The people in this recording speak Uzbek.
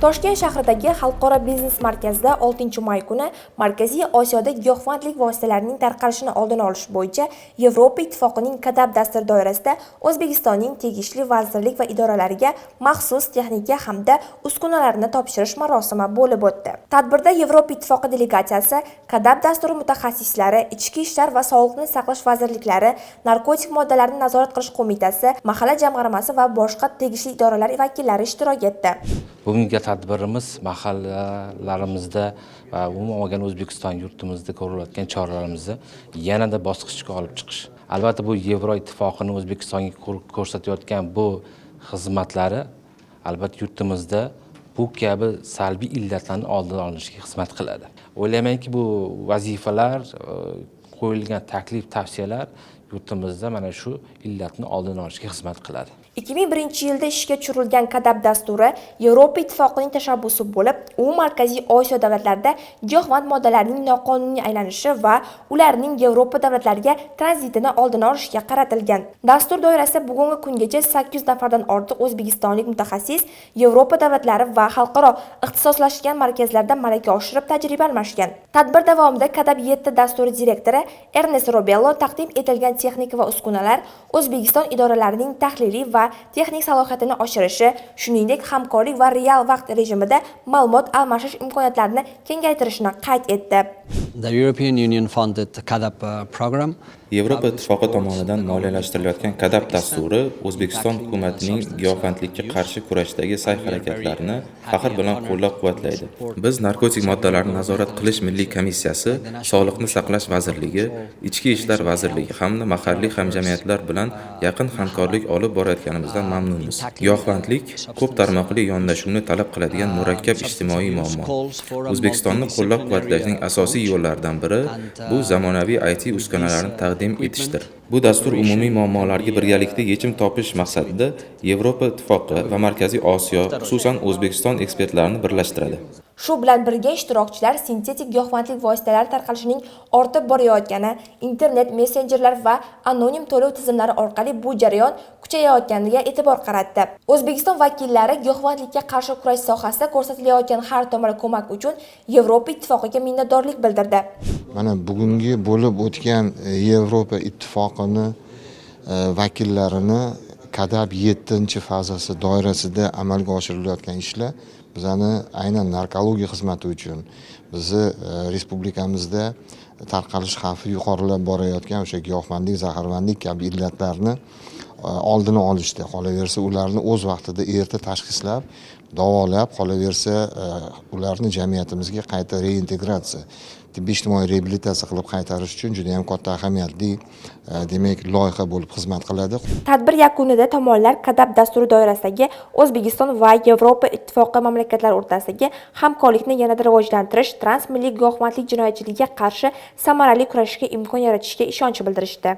Toshkent shahridagi Xalqaro biznes markazida 6-may kuni Markaziy Osiyoda giyohvandlik vositalarining tarqalishini oldini olish bo'yicha Yevropa Ittifoqining KADAP dasturi doirasida O'zbekistonning tegishli vazirlik va idoralariga maxsus texnika hamda uskunalarni topshirish marosimi bo'lib o'tdi. Tadbirda Yevropa Ittifoqi delegatsiyasi, KADAP dasturi mutaxassislari, Ichki ishlar va Sog'liqni saqlash vazirliklari, Narkotik moddalarni nazorat qilish qo'mitasi, mahalla jamg'armasi va boshqa tegishli idoralar vakillari ishtirok etdi. Bugungi tadbirimiz mahallalarimizda va umuman olgan O'zbekiston yurtimizda ko'rilayotgan choralarimizni yanada bosqichga olib chiqish. Albatta bu Yevropa Ittifoqining O'zbekistonga ko'rsatayotgan bu xizmatlari albatta yurtimizda bu kabi salbiy illatlarni oldini olishga xizmat qiladi. O'ylaymanki bu vazifalar, qo'yilgan taklif, tavsiyalar yurtimizda mana shu illatni oldini olishga xizmat qiladi. 2001-yilda ishga tushirilgan KADAP dasturi Yevropa Ittifoqining tashabbusi bo'lib, u Markaziy Osiyo davlatlarida giyohvand moddalarning noqonuniy aylanishi va ularning Yevropa davlatlariga tranzitini oldini olishga qaratilgan. Dastur doirasida bugungi kungacha 800 nafardan ortiq o'zbekistonlik mutaxassis Yevropa davlatlari va xalqaro ixtisoslashgan markazlarda malaka oshirib tajriba almashgan. Tadbir davomida KADAP 7 dasturi direktori Ernest Robello taqdim etilgan texnika va uskunalar O'zbekiston idoralarining tahliliy va texnik salohiyatini oshirishi, shuningdek hamkorlik va real vaqt rejimida ma'lumot almashish imkoniyatlarini kengaytirishini qayd etdi. The European Union funded the KADAP program. Yevropa Ittifoqi tomonidan moliyalashtirilgan KADAP dasturi O'zbekiston hukumatining giyohvandlikka qarshi kurashdagi sa'y-harakatlarini faxr bilan qo'llab-quvvatlaydi. Biz Narkotik moddalarni nazorat qilish milliy komissiyasi, Sog'liqni saqlash vazirligi, Ichki ishlar vazirligi hamda mahalliy hamjamiyatlar bilan yaqin hamkorlik olib borayotganimizdan mamnunmiz. Giyohvandlik ko'p tarmoqli yondashuvni talab qiladigan murakkab ijtimoiy muammo. O'zbekistonni qo'llab-quvvatlashning asosiy yo'llaridan biri bu zamonaviy IT uskunalarini taqdim etishdir. Bu dastur umumiy muammolarga birgalikda yechim topish maqsadida Yevropa Ittifoqi va Markaziy Osiyo, xususan O'zbekiston ekspertlarini birlashtiradi. Shu bilan birga ishtirokchilar sintetik giyohvandlik vositalari tarqalishining ortib borayotgani, internet messenjerlar va anonim to'lov tizimlari orqali bu jarayon kuchayayotganiga e'tibor qaratdi. O'zbekiston vakillari giyohvandlikka qarshi kurash sohasida ko'rsatilayotgan har tomonlama ko'mak uchun Yevropa Ittifoqiga minnatdorlik bildirdi. Mana bugungi bo'lib o'tgan Yevropa Ittifoqini vakillarini KADAP 7-fazasi doirasida amalga oshirilayotgan ishlar bizani aynan narkologiya xizmati uchun bizni respublikamizda tarqalish xavfi yuqorilab borayotgan o'sha giyohvandlik, zaharvandlik kabi illatlarni oldini olishda, qolaversa ularni o'z vaqtida erta tashxislab, davolab, qolaversa ularni jamiyatimizga qayta reintegratsiya, tibbiy ijtimoiy reabilitatsiya qilib qaytarish uchun juda ham katta ahamiyatli demak loyiha bo'lib xizmat qiladi. Tadbir yakunida tomonlar KADAP dasturi doirasidagi O'zbekiston va Yevropa Ittifoqi mamlakatlari o'rtasidagi hamkorlikni yanada rivojlantirish, transmilliy giyohvandlik jinoyatchiligiga qarshi samarali kurashishga imkon yaratishga ishonch bildirishdi.